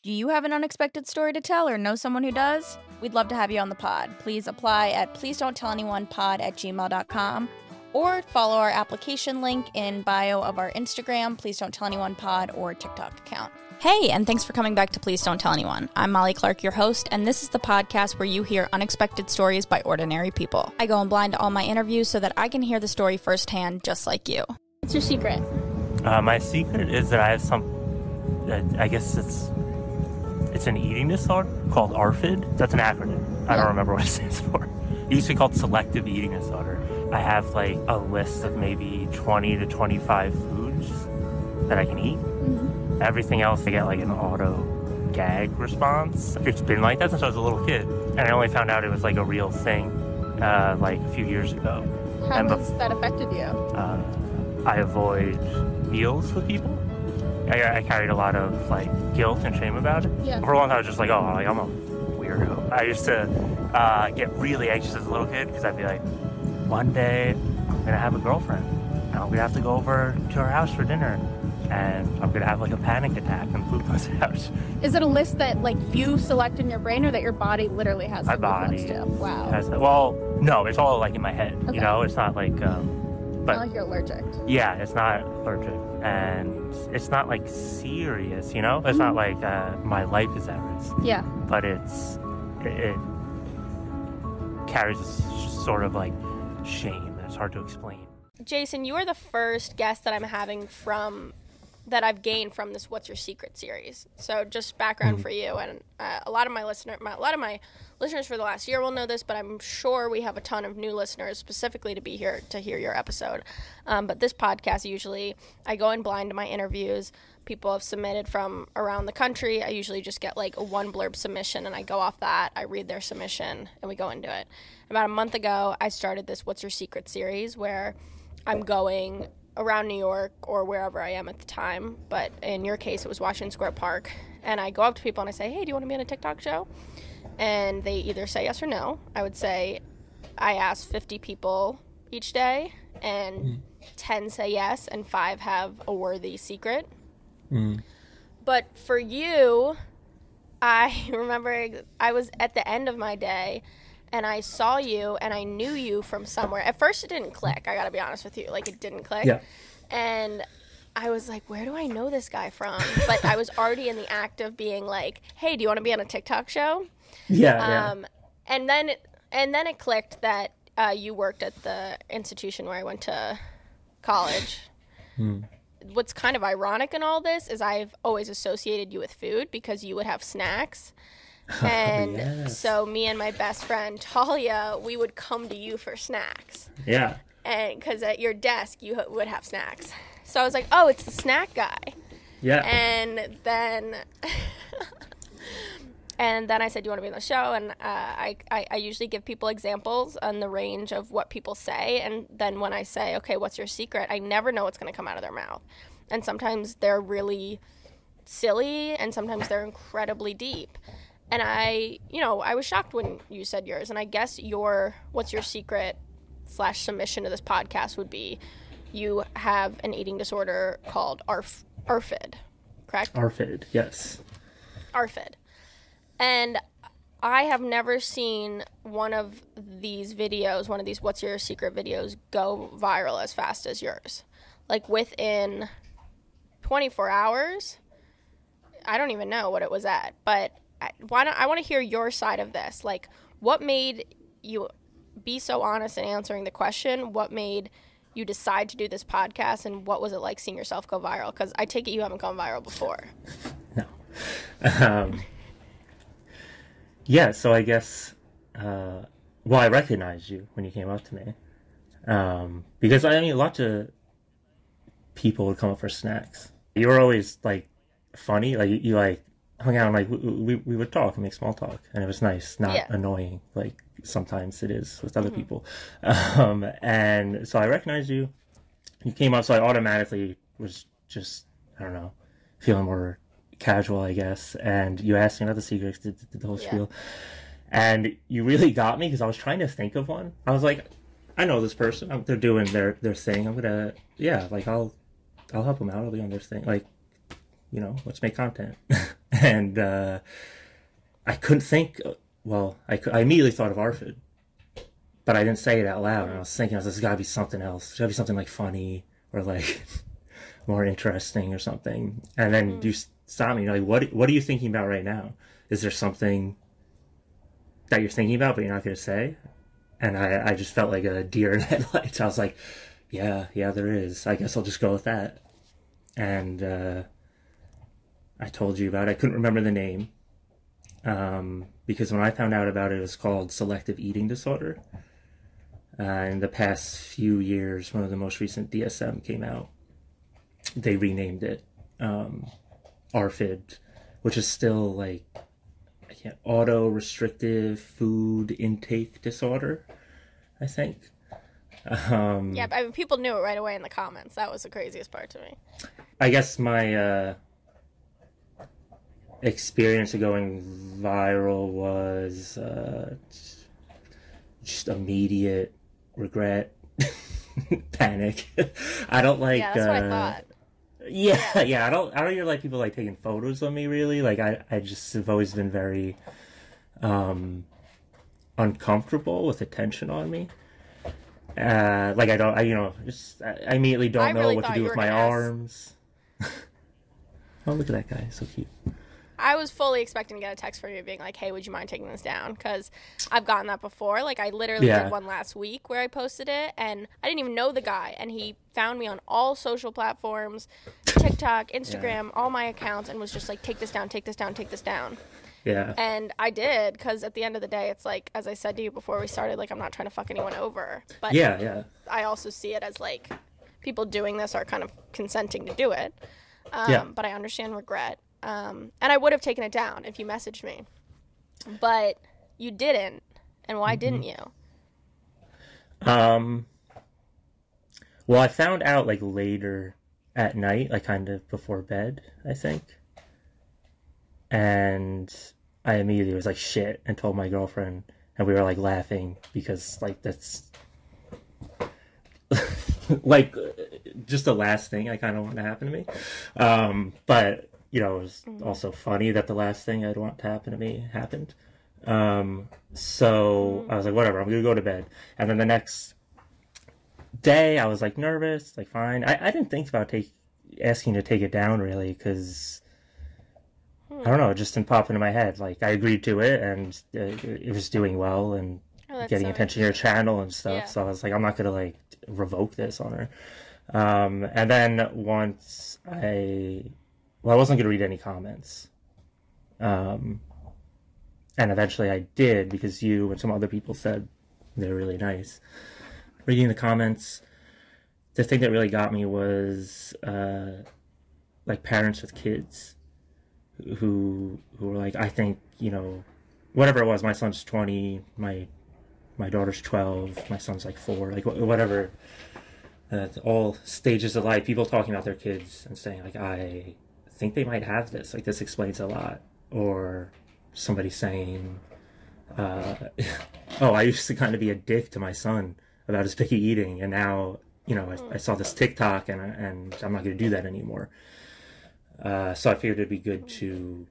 Do you have an unexpected story to tell or know someone who does? We'd love to have you on the pod. Please apply at pleasedon'ttellanyonePod@gmail.com or follow our application link in bio of our Instagram, Please Don't Tell Anyone Pod, or TikTok account. Hey, and thanks for coming back to Please Don't Tell Anyone. I'm Molly Clark, your host, and this is the podcast where you hear unexpected stories by ordinary people. I go in blind to all my interviews so that I can hear the story firsthand, just like you. What's your secret? My secret is that I have I guess it's an eating disorder called ARFID. That's an acronym. I don't remember what it stands for. It used to be called selective eating disorder. I have like a list of maybe 20 to 25 foods that I can eat. Mm-hmm. Everything else, I get like an auto gag response. It's been like that since I was a little kid. And I only found out it was like a real thing like a few years ago. How has that affected you? I avoid meals with people. I carried a lot of like guilt and shame about it. Yeah. For a long time I was just like, I'm a weirdo. I used to get really anxious as a little kid because I'd be like, one day I'm gonna have a girlfriend and I'm gonna have to go over to her house for dinner and I'm gonna have like a panic attack and poop goes out. Is it a list that like you select in your brain or that your body literally has my body to? Wow. Well, no, it's all like in my head. Okay. You know, it's not like but not like you're allergic. Yeah, it's not allergic. And it's not like serious, you know? It's not like my life is at risk. Yeah. But it carries a sort of like shame that it's hard to explain. Jason, you are the first guest that I'm having that I've gained from this What's Your Secret series. So just background for you, and a lot of my listeners for the last year will know this, but I'm sure we have a ton of new listeners specifically to be here to hear your episode. But this podcast, usually I go in blind to my interviews. People have submitted from around the country. I usually just get like a one blurb submission and I go off that. I read their submission and we go into it. About a month ago, I started this What's Your Secret series where I'm going around New York or wherever I am at the time, but in your case it was Washington Square Park, and I go up to people and I say, hey, do you want to be on a TikTok show? And they either say yes or no. I would say I ask 50 people each day and 10 say yes and 5 have a worthy secret. But for you, I remember I was at the end of my day and I saw you, and I knew you from somewhere. At first, it didn't click. I got to be honest with you. Like, it didn't click. Yeah. And I was like, where do I know this guy from? But I was already in the act of being like, hey, do you want to be on a TikTok show? Yeah. And then it clicked that you worked at the institution where I went to college. What's kind of ironic in all this is I've always associated you with food because you would have snacks. And so me and my best friend Talia, we would come to you for snacks. Yeah. And because at your desk you would have snacks. So I was like, oh, it's the snack guy. Yeah. And then I said, do you want to be on the show? And I usually give people examples on the range of what people say. And then when I say, okay, what's your secret? I never know what's going to come out of their mouth. And sometimes they're really silly and sometimes they're incredibly deep. And I was shocked when you said yours. And I guess what's your secret / submission to this podcast would be you have an eating disorder called ARFID, correct? ARFID, yes. ARFID. And I have never seen one of these What's Your Secret videos go viral as fast as yours. Like within 24 hours, I don't even know what it was at, but I want to hear your side of this. Like, what made you be so honest in answering the question? What made you decide to do this podcast, and what was it like seeing yourself go viral? Because I take it you haven't gone viral before. No. Yeah, so I guess, I recognized you when you came up to me. Because, lots of people would come up for snacks. You were always, like, funny. Like, you like, hung out and like we would talk and make small talk, and it was nice, not annoying like sometimes it is with other people. And so I recognized you came up, so I automatically was just, I don't know, feeling more casual, I guess. And you asked me about the secrets, did the whole spiel, and you really got me because I was trying to think of one. I was like, I know this person, they're doing their thing, I'm gonna I'll help them out, I'll be on their thing, like let's make content. And I couldn't think, I immediately thought of ARFID, but I didn't say it out loud. And I was thinking, there's got to be something else. There's got to be something like funny or like more interesting or something. And then you stop me, like, what are you thinking about right now? Is there something that you're thinking about but you're not going to say? And I just felt like a deer in headlights. I was like, yeah, there is. I guess I'll just go with that. And I told you about it. I couldn't remember the name because when I found out about it, it was called selective eating disorder. In the past few years, one of the most recent DSM came out. They renamed it ARFID, which is still like auto-restrictive food intake disorder, I think. Yeah, I mean, people knew it right away in the comments. That was the craziest part to me. I guess my experience of going viral was just immediate regret, panic. I don't like. Yeah, that's what I thought. Yeah. I don't even like people like taking photos of me. Really, like I just have always been very uncomfortable with attention on me. I immediately don't know what to do with my arms. Oh, look at that guy, so cute. I was fully expecting to get a text from you being like, hey, would you mind taking this down? Because I've gotten that before. Like, I literally did one last week where I posted it, and I didn't even know the guy, and he found me on all social platforms, TikTok, Instagram, all my accounts, and was just like, take this down, take this down, take this down. Yeah. And I did, because at the end of the day, it's like, as I said to you before we started, like, I'm not trying to fuck anyone over. But yeah. I also see it as, like, people doing this are kind of consenting to do it. But I understand regret. And I would have taken it down if you messaged me. But you didn't. And why didn't you? Well, I found out, like, later at night, like, kind of before bed, I think. And I immediately was like, shit, and told my girlfriend, and we were like laughing because like that's like just the last thing I kind of want to happen to me. But it was also funny that the last thing I'd want to happen to me happened. So I was like, whatever, I'm gonna go to bed. And then the next day I was like nervous, like fine. I didn't think about asking to take it down really, because I don't know, it just didn't pop into my head. Like, I agreed to it, and it was doing well, and getting attention to your channel and stuff. Yeah. So I was like, I'm not gonna like revoke this on her. And then once I wasn't gonna read any comments. And eventually I did, because you and some other people said they're really nice. Reading the comments, the thing that really got me was like parents with kids who were like, I think, whatever it was, my son's 20, my daughter's 12, my son's like 4, like whatever, all stages of life, people talking about their kids and saying like, I think they might have this, like this explains a lot. Or somebody saying, I used to kind of be a dick to my son about his picky eating, and now, I saw this TikTok and I'm not going to do that anymore. So I figured it'd be good to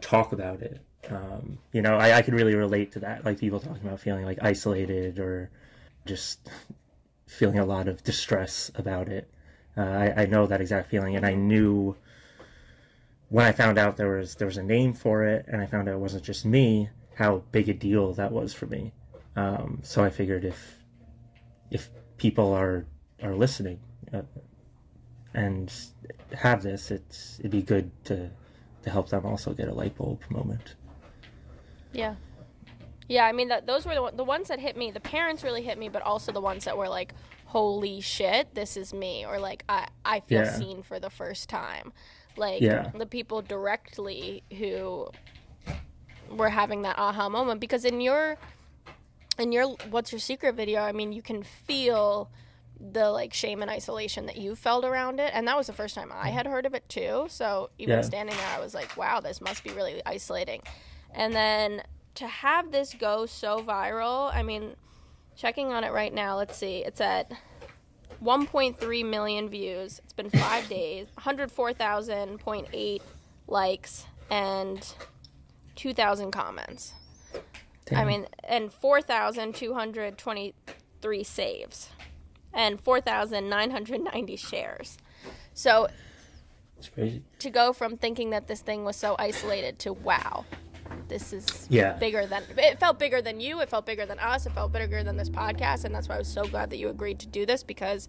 talk about it. I could really relate to that, like people talking about feeling like isolated or just feeling a lot of distress about it. I know that exact feeling, and I knew when I found out there was a name for it, and I found out it wasn't just me, how big a deal that was for me. So I figured if people are listening and have this, it'd be good to help them also get a light bulb moment. Yeah, I mean, those were the ones that hit me. The parents really hit me, but also the ones that were like, holy shit, this is me, or like I feel seen for the first time. Like the people directly who were having that aha moment, because in your What's Your Secret video, I mean, you can feel the like shame and isolation that you felt around it, and that was the first time I had heard of it too. So even standing there, I was like, wow, this must be really isolating. And then to have this go so viral, I mean, checking on it right now, let's see, it's at 1.3 million views. It's been 5 days. 104,000.8 likes and 2,000 comments. Damn. I mean, and 4,223 saves and 4,990 shares. So It's crazy. to go from thinking that this thing was so isolated to, wow, this is bigger than, it felt bigger than you, it felt bigger than us, it felt bigger than this podcast, and that's why I was so glad that you agreed to do this, because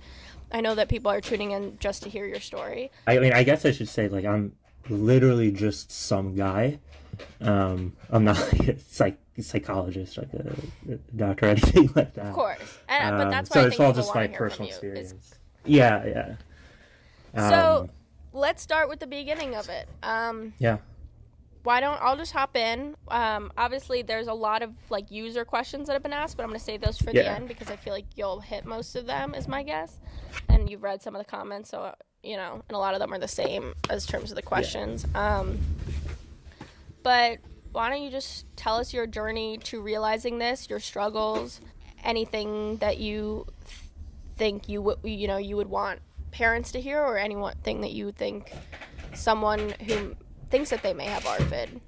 I know that people are tuning in just to hear your story. I mean, I guess I should say, like, I'm literally just some guy. I'm not like a psychologist, like a doctor or anything like that. Of course. But that's why so I it's think all people just wanna my hear personal from you, experience. Yeah. So let's start with the beginning of it. Yeah. I'll just hop in. Obviously, there's a lot of like user questions that have been asked, but I'm going to save those for the end because I feel like you'll hit most of them, is my guess. And you've read some of the comments, so, you know, and a lot of them are the same as terms of the questions. But why don't you just tell us your journey to realizing this, your struggles, anything that you think you would want parents to hear, or anything that you think someone who thinks that they may have ARFID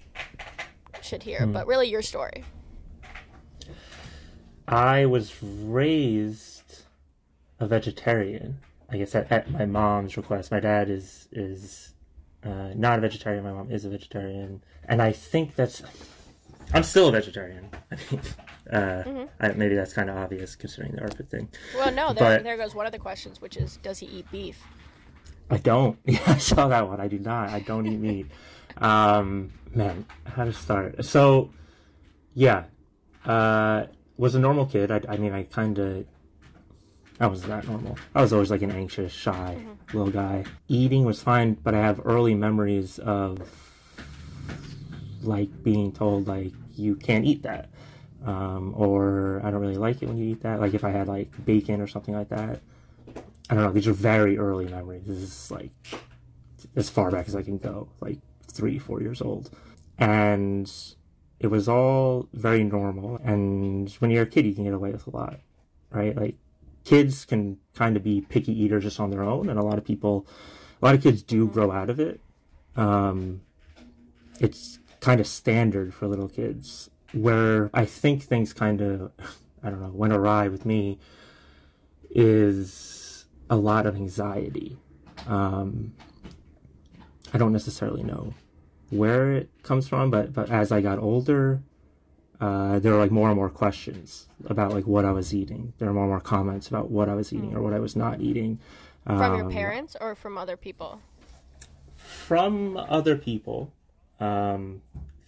should hear, but really your story. I was raised a vegetarian, I guess, at my mom's request. My dad is not a vegetarian. My mom is a vegetarian. And I think I'm still a vegetarian. I mean, maybe that's kind of obvious considering the ARFID thing. Well, no, there goes one of the questions, which is, does he eat beef? I don't. Yeah, I saw that one. I do not. I don't eat meat. Man, how to start? So, yeah, was a normal kid. I wasn't that normal. I was always like an anxious, shy little guy. Eating was fine, but I have early memories of like being told like you can't eat that, or I don't really like it when you eat that. Like if I had like bacon or something like that. I don't know. These are very early memories. This is like as far back as I can go, like 3-4 years old. And it was all very normal. And when you're a kid, you can get away with a lot, right? Like kids can kind of be picky eaters just on their own. And a lot of kids do grow out of it. It's kind of standard for little kids. Where I think things kind of, I don't know, went awry with me is a lot of anxiety. I don't necessarily know where it comes from, but as I got older, there were like more and more questions about like what I was eating. There were more and more comments about what I was eating or what I was not eating. From your parents or from other people? From other people. From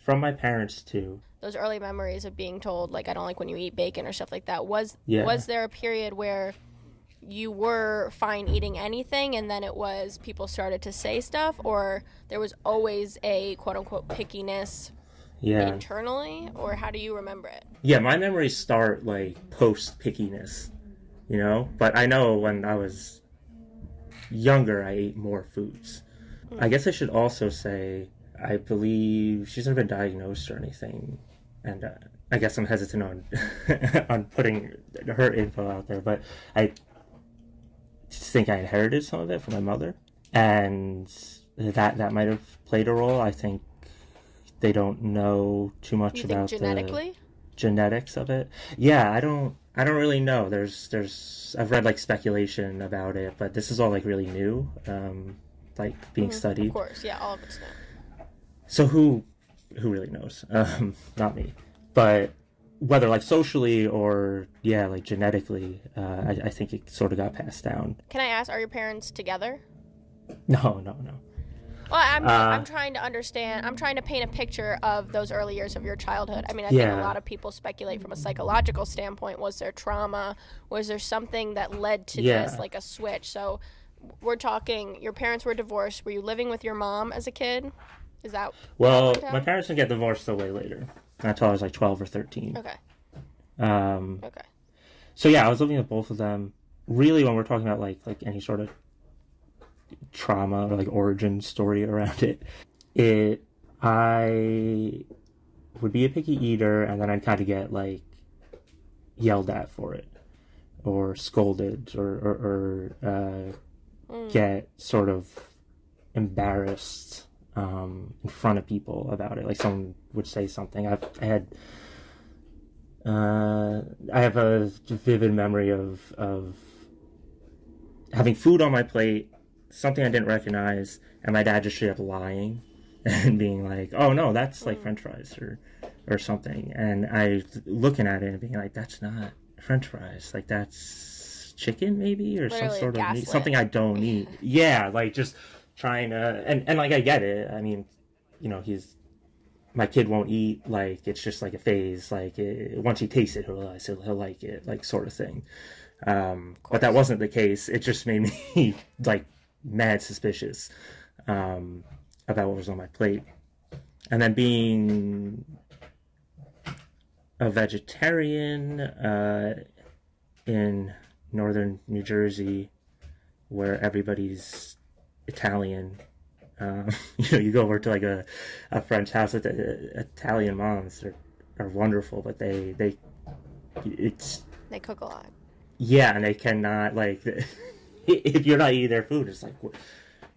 my parents too. Those early memories of being told like, I don't like when you eat bacon or stuff like that. Was there a period where you were fine eating anything and then it was people started to say stuff, or there was always a quote-unquote pickiness internally, or how do you remember it? Yeah, my memories start like post pickiness, you know, but I know when I was younger I ate more foods. I guess I should also say I believe she's never been diagnosed or anything, and I guess I'm hesitant on putting her info out there, but I think I inherited some of it from my mother, and that might have played a role. I think they don't know too much about the genetics of it. Yeah, I don't really know. I've read like speculation about it, but this is all like really new, like being studied. Of course, yeah, all of it's new. So who really knows? Not me, but whether like socially or like genetically, I think it sort of got passed down. Can I ask, are your parents together? No. Well, I'm trying to understand. I'm trying to paint a picture of those early years of your childhood. I mean, I think a lot of people speculate from a psychological standpoint. Was there trauma? Was there something that led to this, like a switch? So we're talking, your parents were divorced. Were you living with your mom as a kid? Is that... Well, my parents didn't get divorced till way later. Until I was like 12 or 13. Okay. Okay. So yeah, I was living with both of them. Really, when we're talking about like any sort of trauma or like origin story around it, I would be a picky eater, and then I'd kind of get like yelled at for it. or scolded or get sort of embarrassed in front of people about it. Like someone would say something. I have a vivid memory of having food on my plate, something I didn't recognize, and my dad just straight up lying and being like, "Oh no, that's like French fries or something," and I looking at it and being like, "That's not French fries. Like that's chicken maybe or Literally some sort of meat, gaslit. something I don't eat." Yeah, like just trying to and like I get it. I mean, you know, my kid won't eat, like it's just like a phase, like once he tastes it he'll realize he'll like it, like sort of thing. But that wasn't the case. It just made me like mad suspicious about what was on my plate. And then being a vegetarian in northern New Jersey, where everybody's Italian, you know, you go over to like a French house with Italian moms are wonderful, but they cook a lot. Yeah, and they cannot, like, if you're not eating their food, it's like,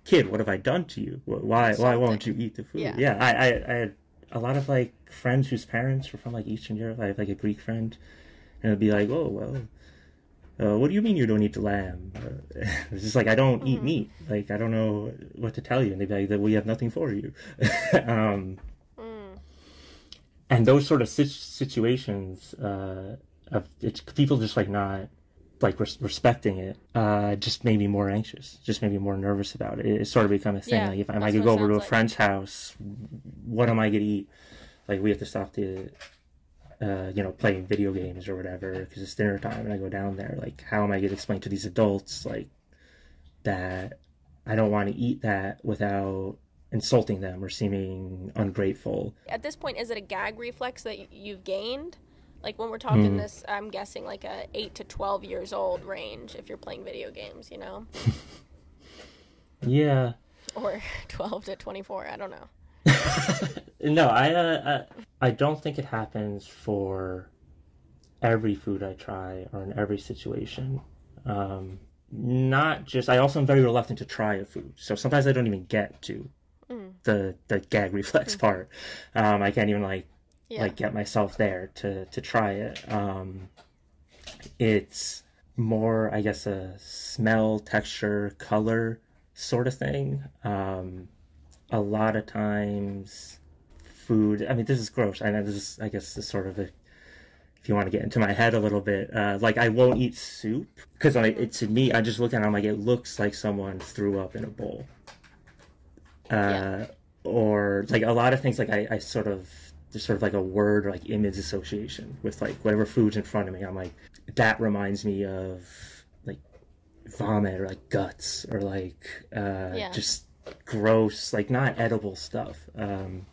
kid, what have I done to you? Why won't you eat the food? Yeah, I had a lot of, like, friends whose parents were from, like, Eastern Europe. I have, like, a Greek friend, and it'd be like, oh, well, what do you mean you don't eat the lamb? It's just like, I don't eat meat. Like, I don't know what to tell you. And they'd be like, we have nothing for you. And those sort of situations of people just, like, not like respecting it just made me more anxious, just made me more nervous about it. It sort of become a thing. Like if I could go over to a friend's house, what am I gonna eat? Like we have to stop the you know, playing video games or whatever because it's dinner time and I go down there. Like how am I gonna explain to these adults like that I don't want to eat that without insulting them or seeming ungrateful? At this point, is it a gag reflex that you've gained? Like when we're talking this, I'm guessing like a 8 to 12 years old range if you're playing video games, you know? Yeah. Or 12 to 24, I don't know. No, I don't think it happens for every food I try or in every situation. Not just, I also am very reluctant to try a food. So sometimes I don't even get to the gag reflex part. I can't even like get myself there to try it. It's more, I guess, a smell, texture, color sort of thing. A lot of times food, I mean, this is gross. I know this is, I guess, this sort of a, if you want to get into my head a little bit, like I won't eat soup because to me, I just look at it, I'm like, it looks like someone threw up in a bowl. Or like a lot of things, like I sort of, there's sort of like a word or like image association with like whatever food's in front of me. I'm like, that reminds me of like vomit or like guts or like just gross, like not edible stuff. And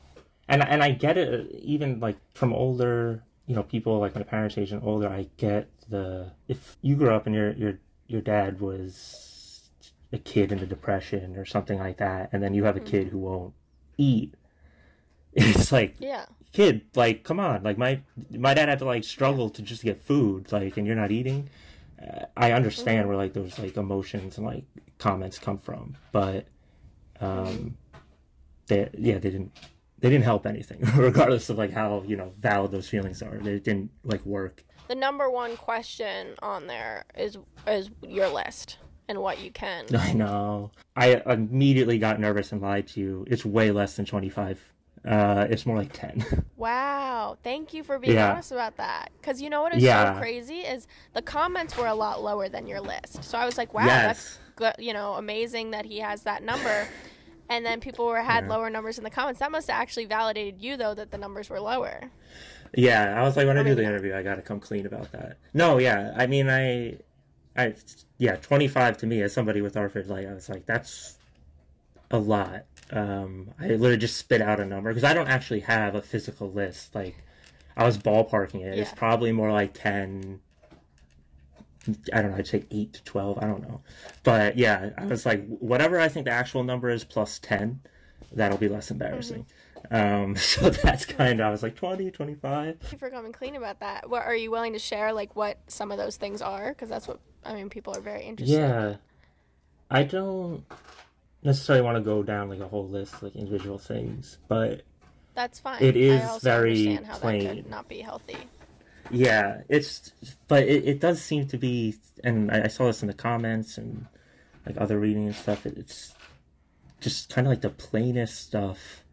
I get it even like from older, you know, people like my parents' age and older. I get if you grew up and your dad was a kid in the Depression or something like that, and then you have a kid who won't eat. It's like, kid, like, come on. Like, my dad had to, like, struggle to just get food, like, and you're not eating. I understand where, like, those, like, emotions and, like, comments come from. But, they didn't help anything, regardless of, like, how, you know, valid those feelings are. They didn't, like, work. The number one question on there is your list and what you can. I know. I immediately got nervous and lied to you. It's way less than 25. It's more like 10. Wow. Thank you for being honest about that. Because you know what is so crazy is the comments were a lot lower than your list. So I was like, wow, that's good, you know, amazing that he has that number. And then people had lower numbers in the comments. That must have actually validated you, though, that the numbers were lower. Yeah, I was like, when I do the interview, I got to come clean about that. No, yeah. I mean, 25 to me, as somebody with ARFID, like, I was like, that's a lot. I literally just spit out a number because I don't actually have a physical list. Like, I was ballparking it. It's probably more like 10. I don't know. I'd say 8 to 12. I don't know. But yeah, I was like, whatever I think the actual number is plus 10, that'll be less embarrassing. So that's kind of, I was like 20, 25. Thank you for coming clean about that. What are you willing to share, like what some of those things are? Because that's what, I mean, people are very interested. Yeah. I don't necessarily want to go down like a whole list, like individual things, but that's fine. it is I also very understand how plain. that could not be healthy. Yeah, but it does seem to be, and I saw this in the comments and like other reading and stuff, it's just kind of like the plainest stuff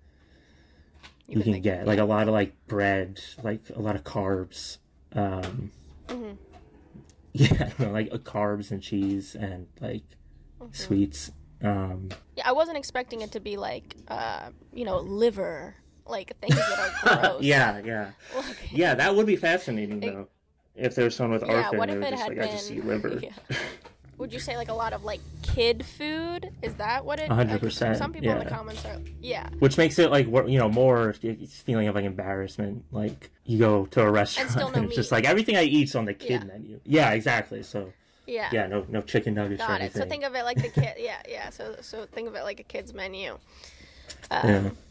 you can get. Like a lot of like bread, like a lot of carbs. Yeah, like carbs and cheese and like sweets. Yeah, I wasn't expecting it to be like, liver, like things that are gross. Yeah. Yeah, that would be fascinating though. If there's someone with ARFID, what if they were it just had like, I just eat liver. Yeah. Would you say like a lot of like kid food? Is that what it? 100%. Some people in the comments are, Which makes it like, more feeling of like embarrassment. Like you go to a restaurant and it's just like everything I eat's on the kid menu. Yeah, exactly. So no chicken nuggets or anything. So think of it like the kid. Yeah. So think of it like a kid's menu.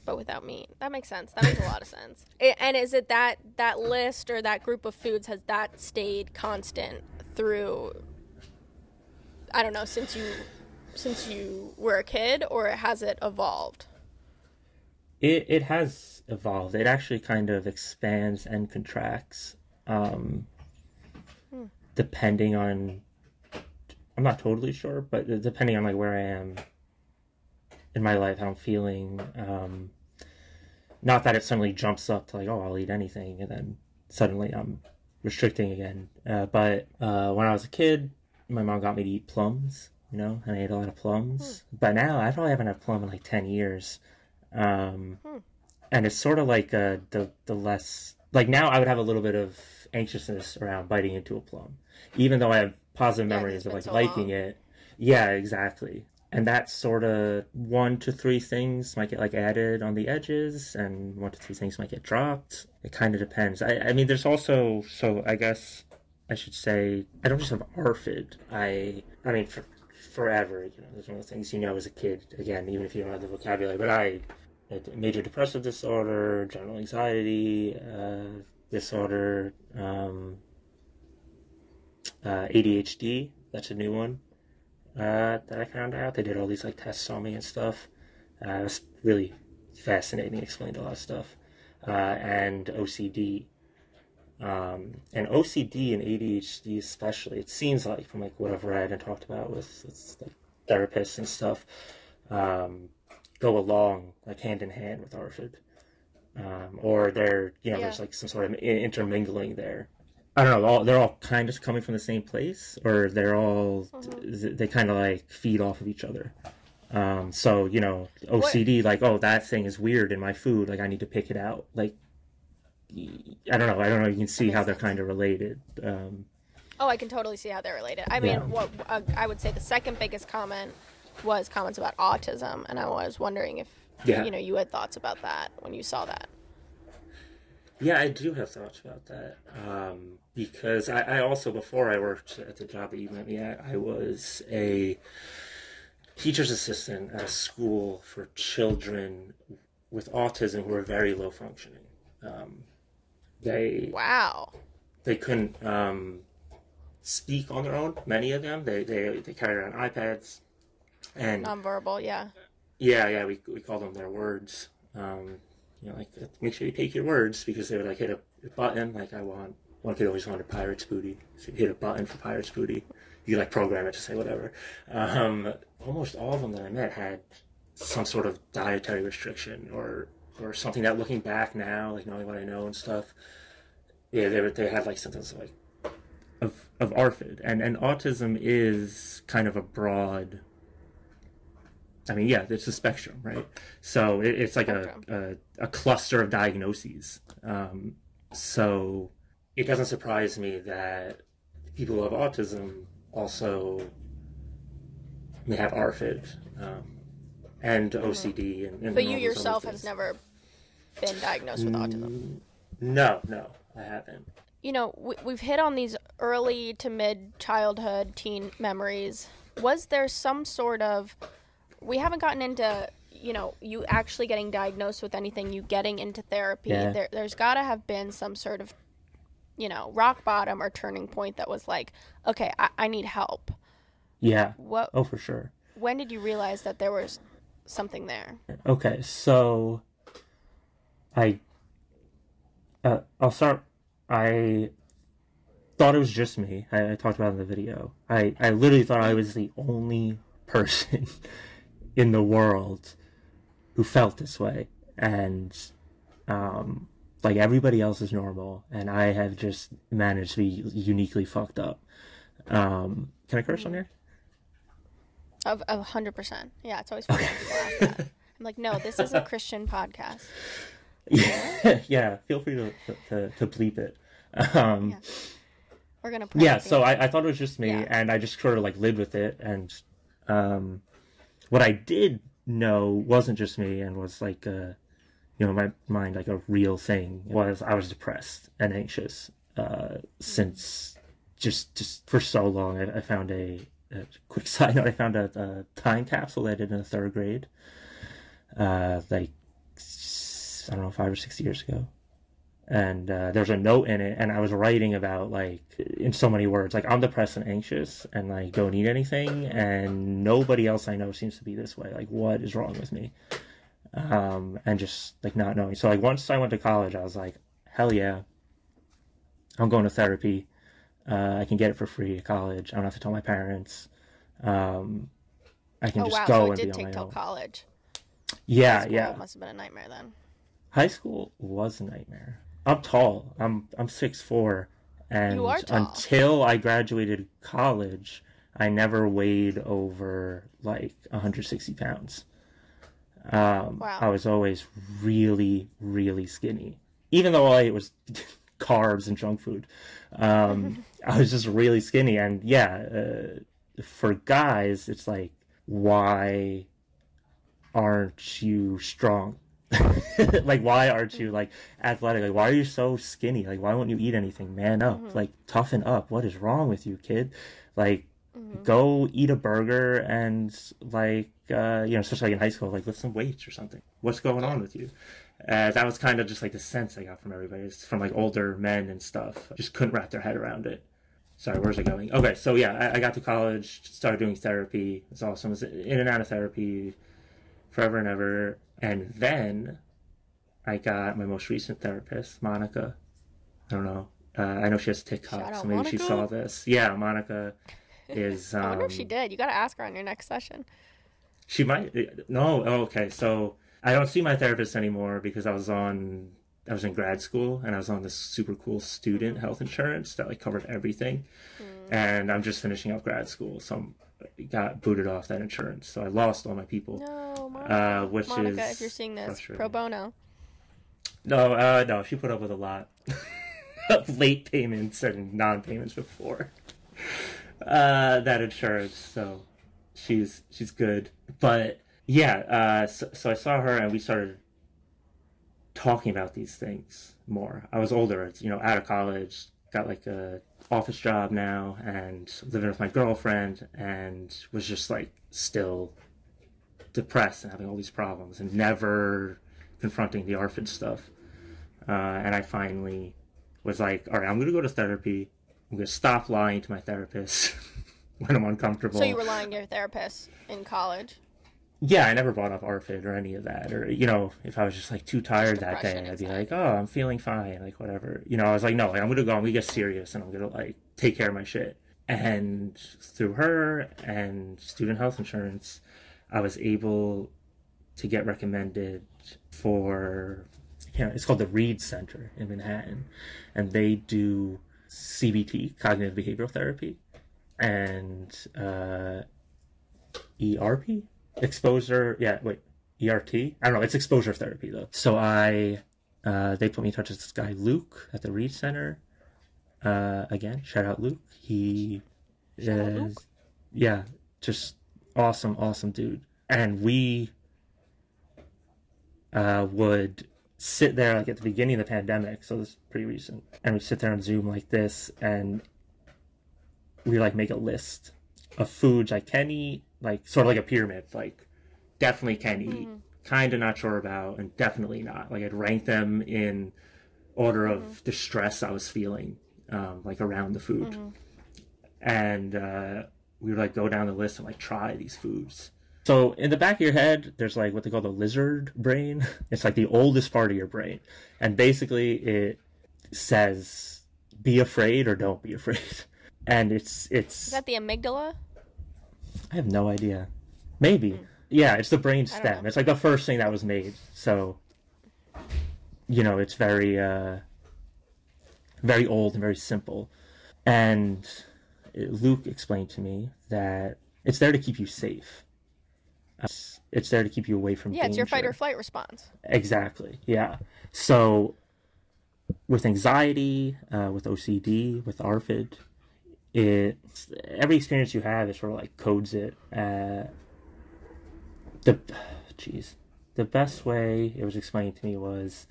But without meat. That makes sense. That makes a lot of sense. And is it that list or that group of foods, has that stayed constant through, I don't know, since you were a kid, or has it evolved? It has evolved. It actually kind of expands and contracts depending on, I'm not totally sure, but depending on like where I am in my life, how I'm feeling. Not that it suddenly jumps up to like, oh, I'll eat anything, and then suddenly I'm restricting again. But when I was a kid, my mom got me to eat plums, and I ate a lot of plums. But now I probably haven't had plum in like 10 years. And it's sort of like the less, like now I would have a little bit of anxiousness around biting into a plum, even though I have positive memories of like liking it. Yeah, exactly. And that sort of 1 to 3 things might get like added on the edges, and 1 to 3 things might get dropped. It kind of depends. I mean, there's also, so I guess I should say, I don't just have ARFID. I mean, forever, there's one of the things as a kid, again, even if you don't have the vocabulary, but I had major depressive disorder, general anxiety disorder, ADHD, that's a new one. That I found out. They did all these like tests on me and stuff. It was really fascinating. Explained a lot of stuff. And OCD. And OCD and ADHD especially, it seems like from like what I've read and talked about with like therapists and stuff, go along like hand in hand with ARFID. Or they're, there's like some sort of intermingling there. I don't know, they're all kind of coming from the same place, or they're all, they kind of like feed off of each other. So, OCD, like, oh, that thing is weird in my food, like I need to pick it out. Like, I don't know, you can see how they're kind of related. I can totally see how they're related. I mean, what I would say the second biggest comment was comments about autism, and I was wondering if, you had thoughts about that when you saw that. Yeah, I do have thoughts about that. Because I also, before I worked at the job that you met me at, I was a teacher's assistant at a school for children with autism who were very low functioning. They couldn't speak on their own. Many of them, they carried around iPads and nonverbal. Yeah. We call them their words. Like make sure you take your words, because they would like hit a button. Like one kid always wanted Pirate's Booty, so you hit a button for Pirate's Booty. You like program it to say whatever. Almost all of them that I met had some sort of dietary restriction or something that, looking back now, like knowing what I know and stuff, they had like symptoms like of ARFID, and autism is kind of a broad. I mean, yeah, it's a spectrum, right? So it's like a cluster of diagnoses. So it doesn't surprise me that people who have autism also may have ARFID and OCD. And but you yourself has never been diagnosed with autism? No, I haven't. We've hit on these early to mid childhood teen memories. Was there some sort of... We haven't gotten into, you actually getting diagnosed with anything, you getting into therapy, there's got to have been some sort of, rock bottom or turning point that was like, okay, I need help. Yeah. Oh, for sure. When did you realize that there was something there? Okay, so I'll start. I thought it was just me. I talked about it in the video. I literally thought I was the only person in the world who felt this way, and like everybody else is normal, and I have just managed to be uniquely fucked up. Can I curse on here? Of 100%. Yeah, it's always funny when people ask that. I'm like, no, this is a Christian podcast. Yeah, feel free to bleep it. Yeah. We're gonna. Yeah, so I thought it was just me, and I just sort of like lived with it. And what I did know wasn't just me, and was like, my mind like a real thing. Was I was depressed and anxious since just for so long. I found a quick side note. I found a time capsule that I did in the 3rd grade, like I don't know, 5 or 6 years ago. And there's a note in it, and I was writing about, like, in so many words, like, I'm depressed and anxious, and like don't eat anything, and nobody else I know seems to be this way. Like, what is wrong with me? And just like not knowing. So like once I went to college, I was like, hell yeah, I'm going to therapy. I can get it for free at college. I don't have to tell my parents. I can just go so and be on my own. it did take till college. Yeah, School yeah. Must have been a nightmare then. High school was a nightmare. I'm tall. I'm 6'4", and you are tall. Until I graduated college, I never weighed over like 160 pounds. Wow. I was always really, really skinny, even though all I ate was carbs and junk food. I was just really skinny, and for guys, it's like, why aren't you strong? Like, why aren't you like athletic? Like, why are you so skinny? Like, why won't you eat anything? Man up. Like, toughen up. What is wrong with you, kid? Like, go eat a burger and like especially like in high school, like lift some weights or something. What's going on with you? That was kind of just like the sense I got from everybody. It's from like older men and stuff. Just couldn't wrap their head around it. Sorry, where's it going? Okay, so yeah, I got to college, started doing therapy. It's awesome. I was in and out of therapy forever and ever. And then I got my most recent therapist, Monica. I don't know. I know she has TikTok, so maybe Monica. she saw this. Yeah, Monica is... I wonder if she did. You got to ask her on your next session. She might... No, okay. So I don't see my therapist anymore because I was in grad school, and I was on this super cool student health insurance that like covered everything. And I'm just finishing up grad school, so I got booted off that insurance. So I lost all my people. No, Monica. Monica, if you're seeing this, pro bono. No, she put up with a lot of late payments and non-payments before that insurance. So she's good. But yeah, so I saw her, and we started talking about these things more. I was older, out of college, got like a office job now, and living with my girlfriend, and was just like still depressed and having all these problems and never confronting the ARFID stuff. And I finally was like, all right, I'm going to go to therapy. I'm going to stop lying to my therapist when I'm uncomfortable. So you were lying to your therapist in college? Yeah, I never brought up ARFID or any of that. Or, if I was just like too tired that day, I'd be like, oh, I'm feeling fine, like whatever. I was like, no, like, I'm going to go, I'm going to get serious, and I'm going to like take care of my shit. And through her and student health insurance, I was able to get recommended for, it's called the Reed Center in Manhattan. And they do CBT, cognitive behavioral therapy, and ERP? Exposure, ERT? I don't know, it's exposure therapy though. So they put me in touch with this guy, Luke, at the Reed Center. Again, shout out Luke. He is, just awesome dude. And we would sit there like at the beginning of the pandemic, so this is pretty recent, and we sit there on Zoom like this, and we like make a list of foods I can eat, like sort of like a pyramid, like definitely can eat, kind of not sure about, and definitely not. Like I'd rank them in order of distress I was feeling, like around the food. And we would like go down the list and like try these foods. So in the back of your head, there's like what they call the lizard brain. It's like the oldest part of your brain. And basically it says, be afraid or don't be afraid. And it's... Is that the amygdala? I have no idea. Maybe. Yeah, it's the brain stem. It's like the first thing that was made. So, you know, it's very, very old and very simple. And Luke explained to me that it's there to keep you safe. It's there to keep you away from danger. Yeah, it's your fight or flight response. Exactly, yeah. So, with anxiety, with OCD, with ARFID, every experience you have, it sort of like codes it. The best way it was explained to me was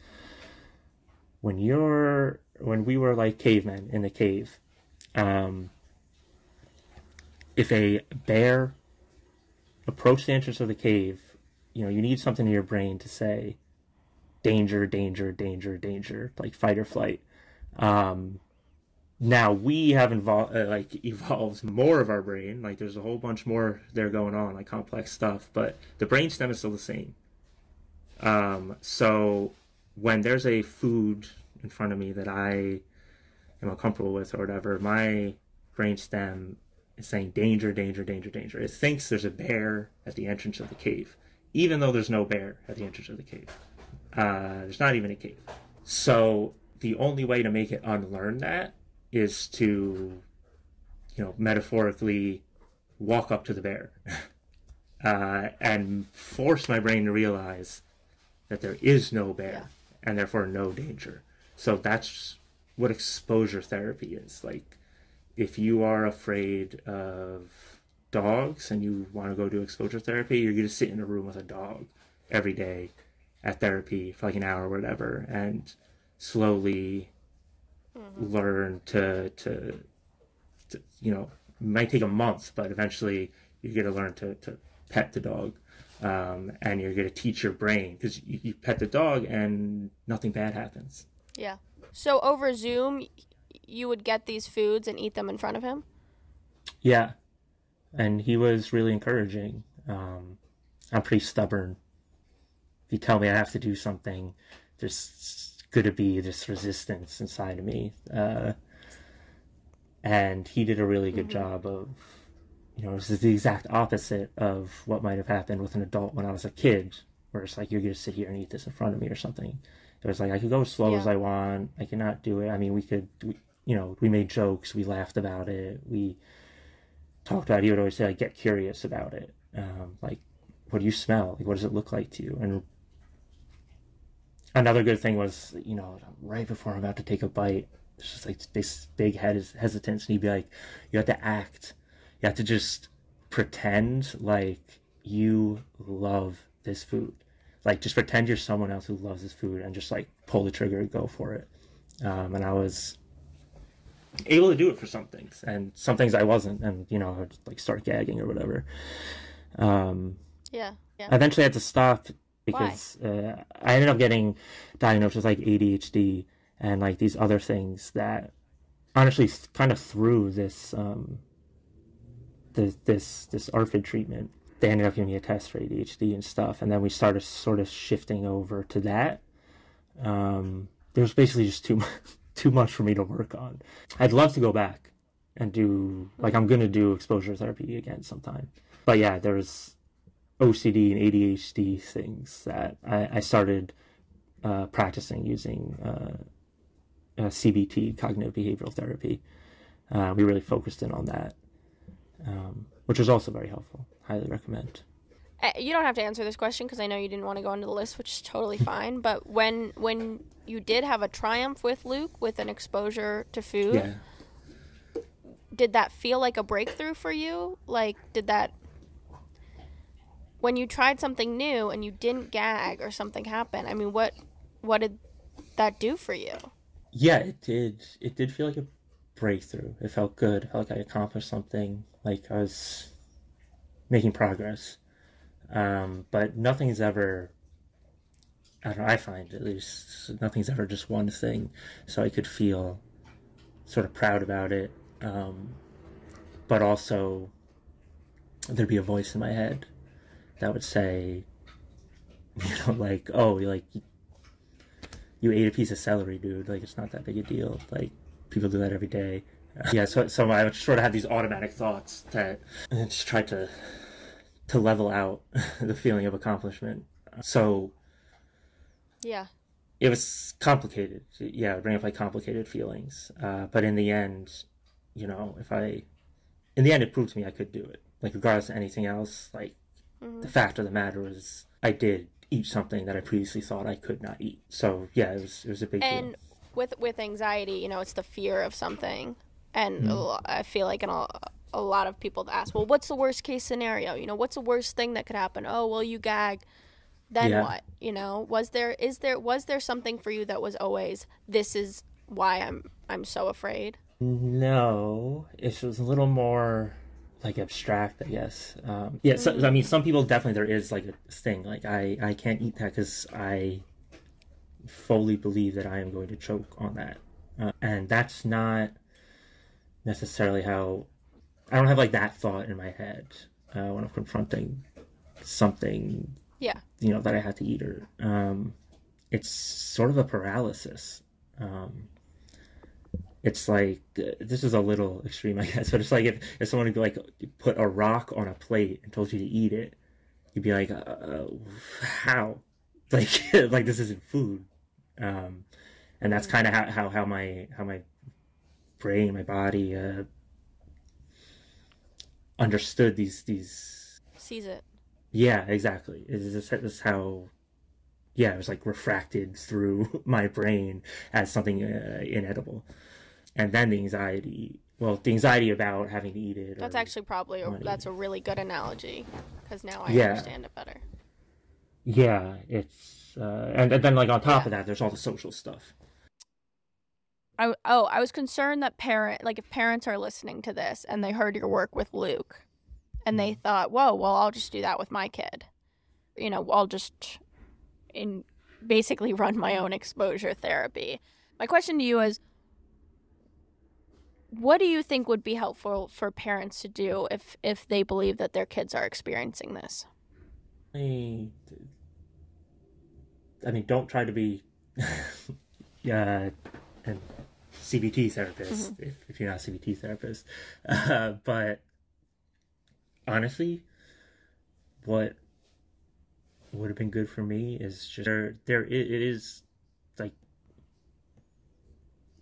when we were like cavemen in the cave, if a bear approached the entrance of the cave, you know, you need something in your brain to say danger, danger, danger, danger, like fight or flight. Now we have evolved more of our brain. Like there's a whole bunch more there going on, like complex stuff, but the brainstem is still the same. So when there's a food in front of me that I am uncomfortable with or whatever, my brainstem is saying danger, danger, danger, danger. It thinks there's a bear at the entrance of the cave, even though there's no bear at the entrance of the cave. There's not even a cave. So the only way to make it unlearn that is to, you know, metaphorically walk up to the bear and force my brain to realize that there is no bear and therefore no danger. So that's what exposure therapy is. Like, if you are afraid of dogs and you want to go do exposure therapy, you're going to sit in a room with a dog every day at therapy for like an hour or whatever and slowly learn to you know, it might take a month, but eventually you're going to learn to pet the dog, and you're going to teach your brain, because you pet the dog and nothing bad happens. Yeah. So over Zoom, you would get these foods and eat them in front of him? Yeah. And he was really encouraging. I'm pretty stubborn. If you tell me I have to do something, there's going to be this resistance inside of me. And he did a really good job of, you know, this is the exact opposite of what might have happened with an adult when I was a kid, where it's like, you're going to sit here and eat this in front of me or something. It was like, I could go as slow as I want. I cannot do it. I mean, we made jokes. We laughed about it. We talked about it. He would always say, like, get curious about it. Like, what do you smell? Like, what does it look like to you? And another good thing was, you know, right before I'm about to take a bite, there's just like this big hesitance, and he'd be like, you have to act. You have to just pretend like you love this food. Like, just pretend you're someone else who loves this food and just like pull the trigger and go for it. And I was able to do it for some things, and some things I wasn't, and, you know, I'd like start gagging or whatever. Yeah. I eventually had to stop because I ended up getting diagnosed with like ADHD and like these other things that honestly kind of threw this this ARFID treatment. They ended up giving me a test for ADHD and stuff, and then we started sort of shifting over to that. There was basically just too much for me to work on. I'd love to go back and do, like, I'm going to do exposure therapy again sometime. But yeah, there's OCD and ADHD things that I started practicing using CBT, cognitive behavioral therapy. We really focused in on that, which was also very helpful. Highly recommend. You don't have to answer this question because I know you didn't want to go into the list, which is totally fine. But when you did have a triumph with Luke with an exposure to food, did that feel like a breakthrough for you? Like, when you tried something new and you didn't gag or something happened, I mean, what did that do for you? Yeah, it did. It did feel like a breakthrough. It felt good. It felt like I accomplished something. Like I was making progress. But nothing's ever I don't know, I find at least nothing's ever just one thing. So I could feel sort of proud about it. But also there'd be a voice in my head that would say, like, oh, like, you ate a piece of celery, dude. Like, it's not that big a deal. Like, people do that every day. Yeah, so I would sort of have these automatic thoughts that and just try to level out the feeling of accomplishment. So Yeah. it was complicated. Yeah, it would bring up like complicated feelings. But in the end, in the end, it proved to me I could do it. Like, regardless of anything else, like, the fact of the matter was I did eat something that I previously thought I could not eat. So yeah, it was a big deal. And with anxiety, it's the fear of something. And I feel like a lot of people ask, well, what's the worst case scenario? What's the worst thing that could happen? Oh, well, you gag. Then what? Was there something for you that was always, this is why I'm so afraid? No, it was a little more like abstract, I guess. So, I mean, some people definitely, there is like a thing, like I can't eat that because I fully believe that I am going to choke on that. And that's not necessarily how, I don't have like that thought in my head when I'm confronting something, that I had to eat. Or it's sort of a paralysis. It's like, this is a little extreme, I guess, but it's like if someone would like put a rock on a plate and told you to eat it, you'd be like, how? Like, like this isn't food. And that's kind of how my brain, my body understood these. Sees it. Yeah, exactly. Is how. Yeah, it was like refracted through my brain as something inedible. And then the anxiety about having to eat it. That's actually probably that's a really good analogy, because now I understand it better. Yeah, it's and then like on top of that, there's all the social stuff. I was concerned that if parents are listening to this and they heard your work with Luke, and they thought, whoa, well, I'll just do that with my kid. I'll just basically run my own exposure therapy. My question to you is, what do you think would be helpful for parents to do if they believe that their kids are experiencing this? I mean, don't try to be a CBT therapist if you're not a CBT therapist. But honestly, what would have been good for me is just it is like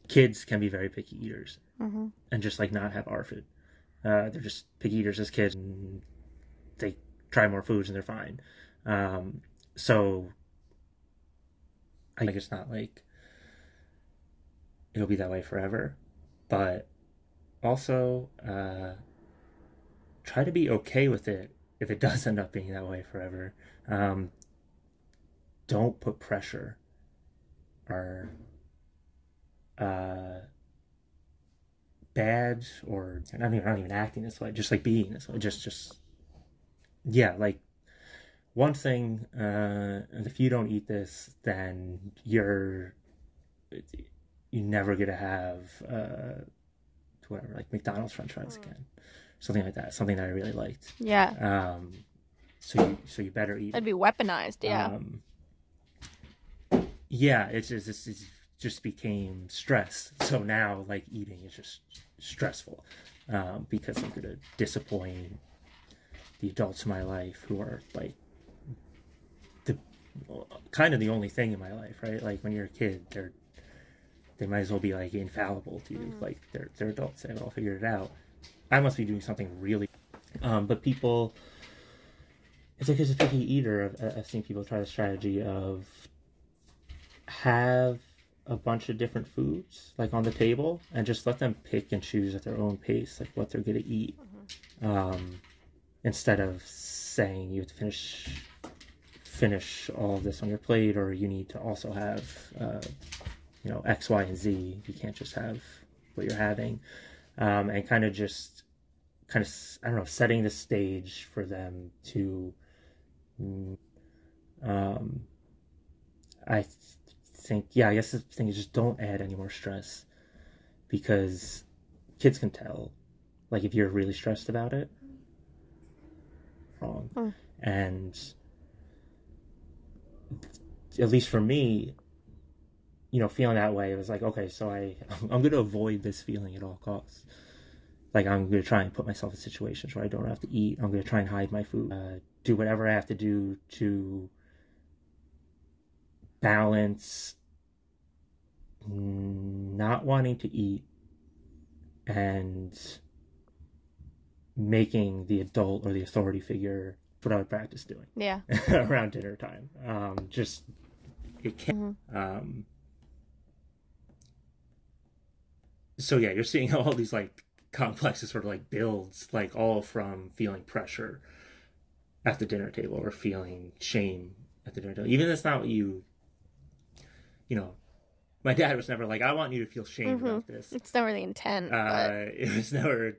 kids can be very picky eaters and just like not have ARFID. They're just picky eaters as kids, and they try more foods and they're fine. So I think it's not like it'll be that way forever, but also try to be okay with it if it does end up being that way forever. Don't put pressure or bad, or I'm not even acting this way, just like being this way, just like one thing, if you don't eat this, then you're never gonna have whatever, like McDonald's French fries again, something like that, something that I really liked. So you better eat. It'd be weaponized. It just became stress. So now, like, eating is just stressful because I'm gonna disappoint the adults in my life who are like kind of the only thing in my life, right? Like when you're a kid, they might as well be like infallible to you. Like they're adults, they have it all figured out. I must be doing something really, but people, it's like as a picky eater, I've seen people try the strategy of have a bunch of different foods like on the table and just let them pick and choose at their own pace, like what they're gonna eat. Instead of saying you have to finish all of this on your plate, or you need to also have X, Y, and Z. You can't just have what you're having, and kind of I don't know, setting the stage for them to I think, yeah, I guess the thing is just don't add any more stress, because kids can tell, like, if you're really stressed about it. Wrong. And at least for me, feeling that way, it was like, okay, so I'm going to avoid this feeling at all costs. Like, I'm going to try and put myself in situations where I don't have to eat. I'm going to try and hide my food, do whatever I have to do to balance not wanting to eat and making the adult or the authority figure what I would practice doing. Yeah. Around dinner time. Just, it can't. So yeah, you're seeing all these like complexes sort of like builds, like all from feeling pressure at the dinner table or feeling shame at the dinner table. Even if it's not what my dad was never like, I want you to feel shame about this. It's never the intent. It was never,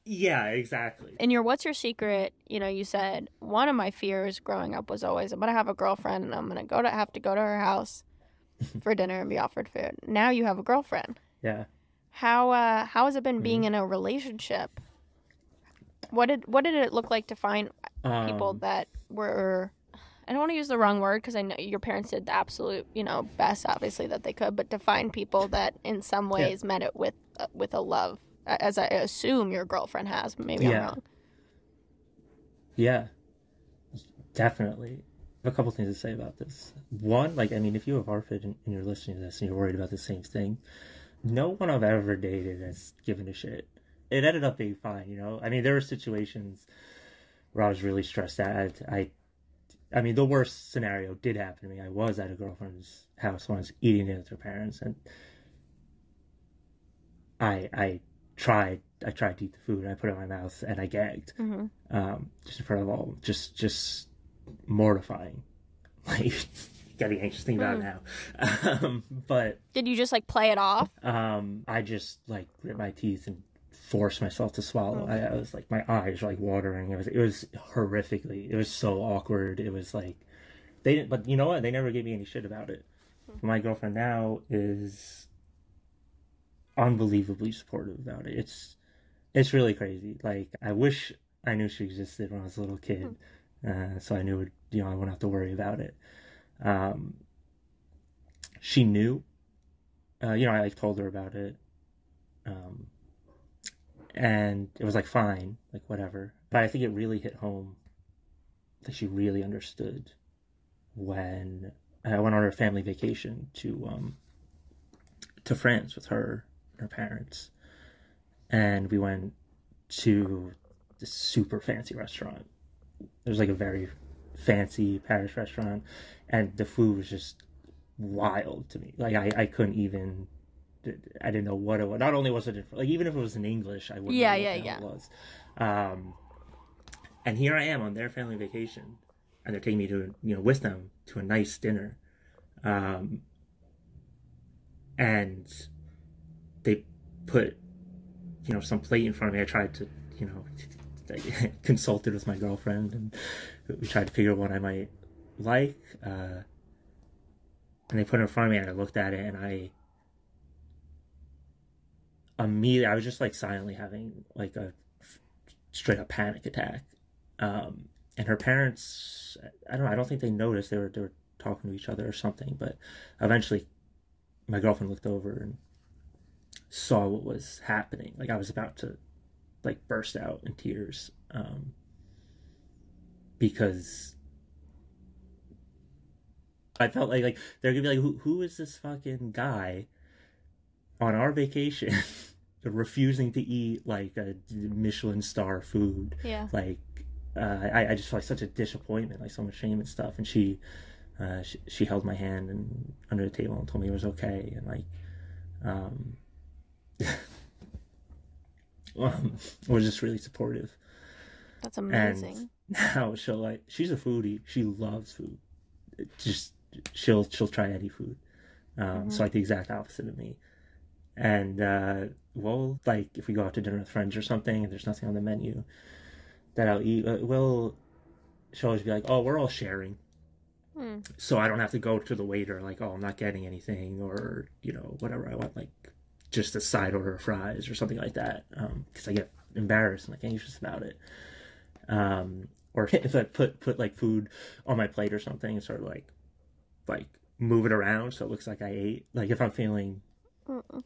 yeah, exactly. In your What's Your Secret, you said, one of my fears growing up was always, I'm going to have a girlfriend and I'm going to have to go to her house for dinner and be offered food. Now you have a girlfriend. Yeah. How has it been being in a relationship? What did it look like to find people that were, I don't want to use the wrong word because I know your parents did the absolute, best, obviously, that they could, but to find people that in some ways met it with a love, as I assume your girlfriend has. Maybe I'm wrong. Yeah, definitely. I have a couple things to say about this. One, if you have ARFID and you're listening to this and you're worried about the same thing, no one I've ever dated has given a shit. It ended up being fine, there were situations where I was really stressed out. The worst scenario did happen to me. I was at a girlfriend's house once eating dinner with her parents, and I tried to eat the food, and I put it in my mouth, and I gagged. Just in front of all, just mortifying. Like, getting anxious thinking about it now. But did you just play it off? I just grit my teeth and forced myself to swallow. I was my eyes were watering. It was horrifically. It was so awkward. It was they didn't. But you know what? They never gave me any shit about it. My girlfriend now is unbelievably supportive about it. It's really crazy. I wish I knew she existed when I was a little kid, so I knew I wouldn't have to worry about it. She knew, I told her about it, and it was fine, whatever. But I think it really hit home that she really understood when I went on her family vacation to France with her and her parents, and we went to this super fancy restaurant. It was a very fancy Paris restaurant, and the food was just wild to me. I couldn't even, I didn't know what it was. Not only was it even if it was in English, I wouldn't know what it was. And here I am on their family vacation, and they're taking me to with them to a nice dinner, and they put some plate in front of me. I tried to consulted with my girlfriend, and we tried to figure out what I might like, and they put it in front of me, and I looked at it, and I was just silently having a straight up panic attack. And her parents, I don't think they noticed. They were talking to each other or something, but eventually my girlfriend looked over and saw what was happening. I was about to burst out in tears, because I felt like they're gonna be who is this fucking guy on our vacation refusing to eat a Michelin star food? Yeah. I just felt such a disappointment, so much shame and stuff. And she held my hand and under the table and told me it was okay, and was just really supportive. That's amazing. And now she's a foodie. She loves food. She'll try any food. So the exact opposite of me. And if we go out to dinner with friends or something, and there's nothing on the menu that I'll eat, she'll always be oh, we're all sharing. So I don't have to go to the waiter like, oh, I'm not getting anything, or, whatever I want, like just a side order of fries or something like that, because I get embarrassed and like anxious about it. Or if I put like food on my plate or something and sort of like move it around so it looks like I ate. Like if I'm feeling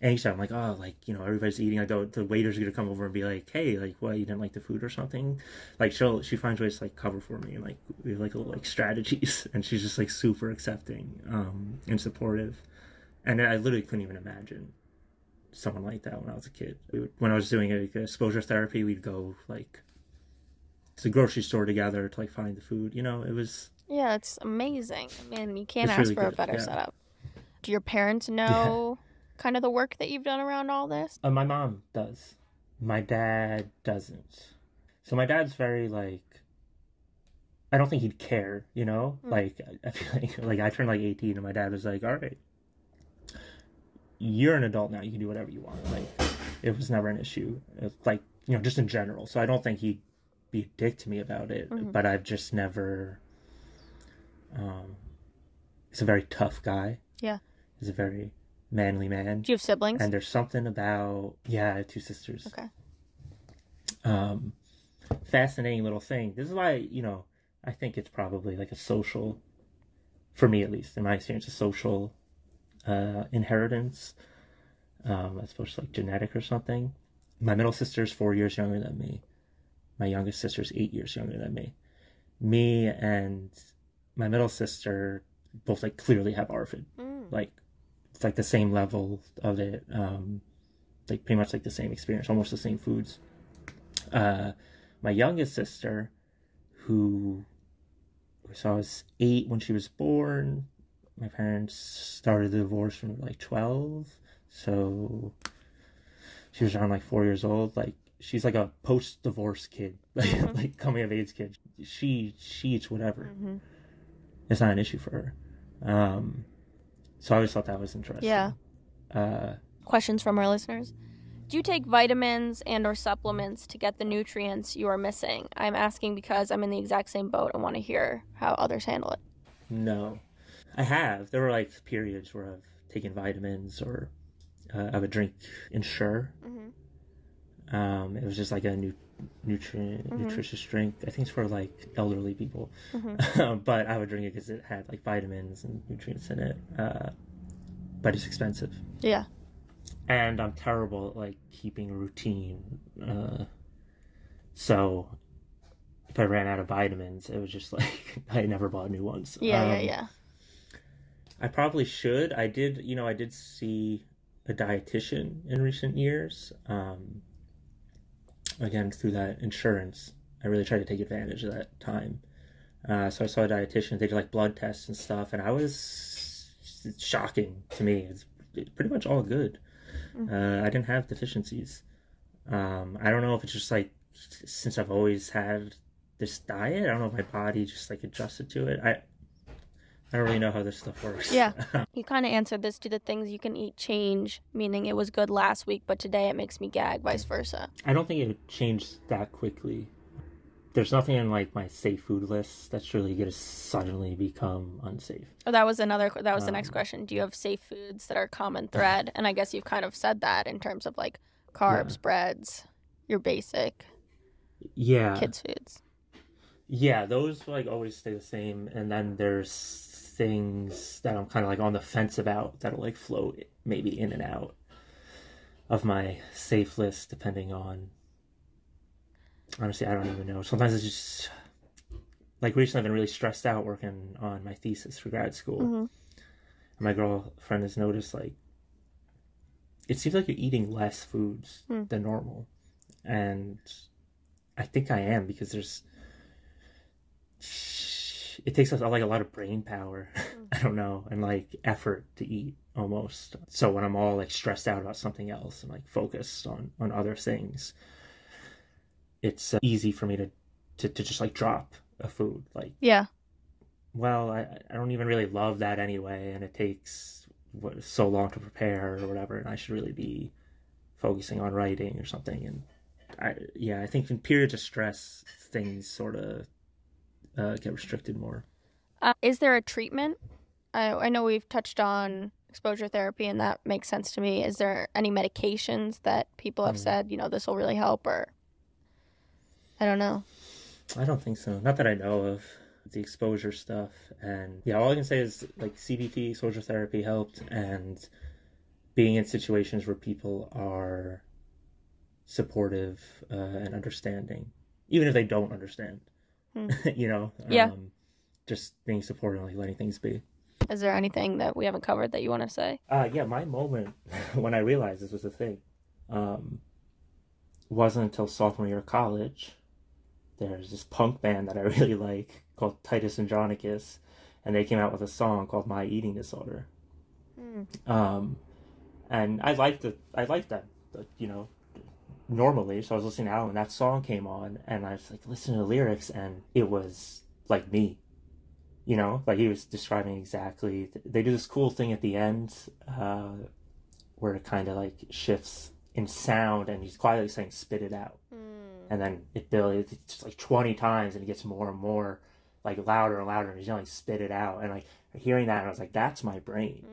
anxious, I'm like, oh, like, everybody's eating. I don't, the waiter's gonna come over and be like, hey, like, what, you didn't like the food or something? Like she finds ways to like cover for me, and like we have like little like strategies, and she's just like super accepting and supportive. And I literally couldn't even imagine someone like that when I was a kid. When I was doing like exposure therapy, we'd go like to the grocery store together to like find the food. It was, yeah, it's amazing. I mean, you can't ask really for a good, better yeah. setup. Do your parents know kind of the work that you've done around all this? My mom does. My dad doesn't. So my dad's very like, I don't think he'd care, Like I feel like I turned like 18 and my dad was like, all right, you're an adult now, you can do whatever you want. Like it was never an issue. It's like, just in general. So I don't think he'd be a dick to me about it, but I've just never, he's a very tough guy. Yeah. He's a very manly man. Do you have siblings? And there's something about, I have 2 sisters. Okay. Fascinating little thing. This is why, I think it's probably like a social, for me at least, in my experience, a social inheritance, as opposed to like genetic or something. My middle sister's 4 years younger than me. My youngest sister's 8 years younger than me. Me and my middle sister both like clearly have ARFID. Like it's like the same level of it, like pretty much like the same experience, almost the same foods. My youngest sister, who I was 8 when she was born. My parents started the divorce when we were like 12, so she was around like 4 years old. Like she's like a post-divorce kid, like coming of age kid. She eats whatever. It's not an issue for her. So I always thought that was interesting. Yeah. Questions from our listeners. Do you take vitamins and or supplements to get the nutrients you are missing? I'm asking because I'm in the exact same boat and want to hear how others handle it. No. I have. There were like periods where I've taken vitamins, or I would drink Ensure. It was just like a nutritious drink. I think it's for like elderly people. But I would drink it because it had like vitamins and nutrients in it. But it's expensive. Yeah. And I'm terrible at like keeping a routine. So if I ran out of vitamins, it was just like I never bought new ones. Yeah. I probably should. I did see a dietitian in recent years. Again, through that insurance, I really tried to take advantage of that time. So I saw a dietitian. They did like blood tests and stuff, and it's shocking to me. It's pretty much all good. I didn't have deficiencies. I don't know if it's just like since I've always had this diet, I don't know if my body just like adjusted to it. I don't really know how this stuff works. Yeah. You kind of answered this. Do the things you can eat change, meaning it was good last week, but today it makes me gag, vice versa? I don't think it would change that quickly. There's nothing in like my safe food list that's really going to suddenly become unsafe. Oh, that was the next question. Do you have safe foods that are common thread? And I guess you've kind of said that in terms of like carbs, breads, your basic kids foods. Yeah, those like always stay the same. And then there's things that I'm kind of like on the fence about that'll like float maybe in and out of my safe list depending on, honestly, I don't even know. Sometimes it's just like recently I've been really stressed out working on my thesis for grad school. And my girlfriend has noticed like it seems like you're eating less foods than normal. And I think I am, because it takes us like a lot of brain power, I don't know, and like effort to eat almost. So when I'm all like stressed out about something else and like focused on other things, it's easy for me to just like drop a food. Like, well, I don't even really love that anyway, and it takes so long to prepare or whatever, and I should really be focusing on writing or something. And I think in periods of stress, things sort of get restricted more. Is there a treatment? I know we've touched on exposure therapy, and that makes sense to me. Is there any medications that people have said, this will really help, or I don't know? I don't think so. Not that I know of. The exposure stuff. And yeah, all I can say is like CBT, exposure therapy helped, and being in situations where people are supportive and understanding, even if they don't understand, Yeah. Just being supportive and like letting things be. Is there anything that we haven't covered that you want to say? Yeah, my moment when I realized this was a thing wasn't until sophomore year of college. There's this punk band that I really like called Titus Andronicus, and they came out with a song called My Eating Disorder. And I liked that, normally. So I was listening out, and that song came on, and I was like listening to the lyrics, and it was like me, like he was describing exactly. They do this cool thing at the end where it kind of like shifts in sound, and he's quietly saying "spit it out," and then it builds. It's just like 20 times, and it gets more and more like louder and louder, and he's yelling "spit it out," and like hearing that, and I was like, that's my brain.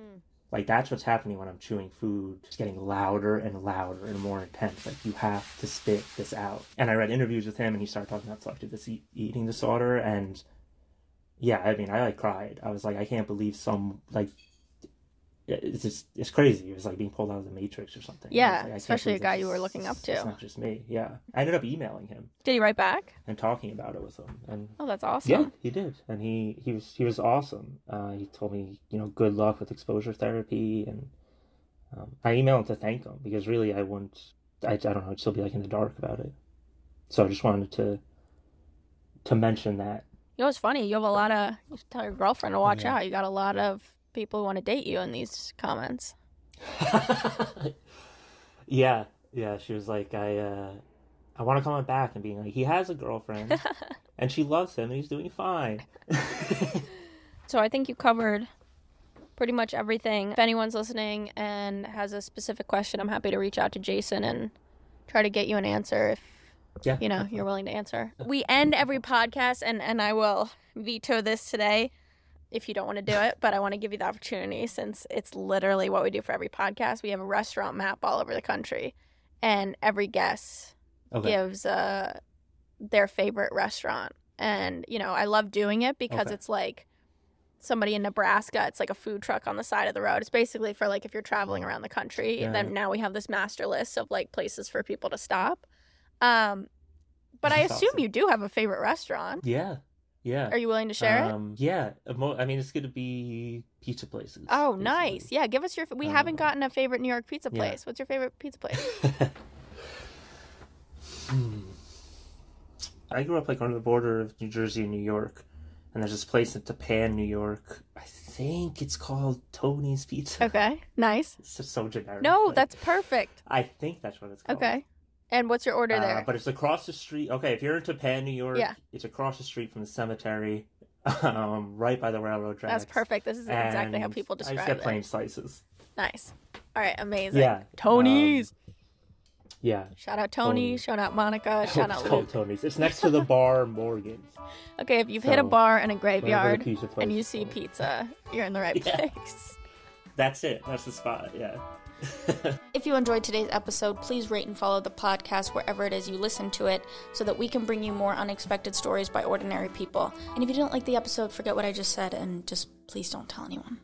Like, that's what's happening when I'm chewing food. It's getting louder and louder and more intense. Like, you have to spit this out. And I read interviews with him, and he started talking about selective eating disorder. And, yeah, I mean, I, cried. I was like, I can't believe it's crazy. It was like being pulled out of the Matrix or something. Yeah, like, especially a guy you were looking up to. It's not just me, yeah. I ended up emailing him. Did he write back? And talking about it with him. And oh, that's awesome. Yeah, he did. And he was awesome. He told me, good luck with exposure therapy. And I emailed him to thank him because really I don't know, I'd still be like in the dark about it. So I just wanted to mention that. It's funny. You should tell your girlfriend to watch out. You got a lot of people who want to date you in these comments. Yeah, she was like, I want to comment back and being like, he has a girlfriend and she loves him and he's doing fine. So I think you covered pretty much everything. If anyone's listening and has a specific question, I'm happy to reach out to Jason and try to get you an answer if you're willing to answer. We end every podcast, and I will veto this today if you don't want to do it, but I want to give you the opportunity since it's literally what we do for every podcast. We have a restaurant map all over the country, and every guest gives their favorite restaurant. And, I love doing it because it's like somebody in Nebraska, it's like a food truck on the side of the road. It's basically for like if you're traveling around the country, then now we have this master list of like places for people to stop. But I assume you do have a favorite restaurant. Yeah. Are you willing to share it? Yeah. I mean, it's going to be pizza places. Oh, basically. Nice. Yeah, give us we haven't gotten a favorite New York pizza place. Yeah. What's your favorite pizza place? I grew up like on the border of New Jersey and New York, and there's this place in Tapan, New York. I think it's called Tony's Pizza. Okay, nice. It's just so generic. No, that's perfect. I think that's what it's called. Okay. And what's your order there? But it's across the street. Okay, if you're in Tapan, New York, it's across the street from the cemetery, right by the railroad tracks. That's perfect. This is exactly how people describe it. I just get plain slices. Nice. All right, amazing. Yeah. Tony's. Yeah. Shout out Tony. Shout out Monica. Shout out Luke. Tony's. It's next to the bar Morgan's. Okay, if you've hit a bar and a graveyard and you see pizza, you're in the right place. That's it. That's the spot. Yeah. If you enjoyed today's episode, please rate and follow the podcast wherever it is you listen to it so that we can bring you more unexpected stories by ordinary people. And if you didn't like the episode, forget what I just said and just please don't tell anyone.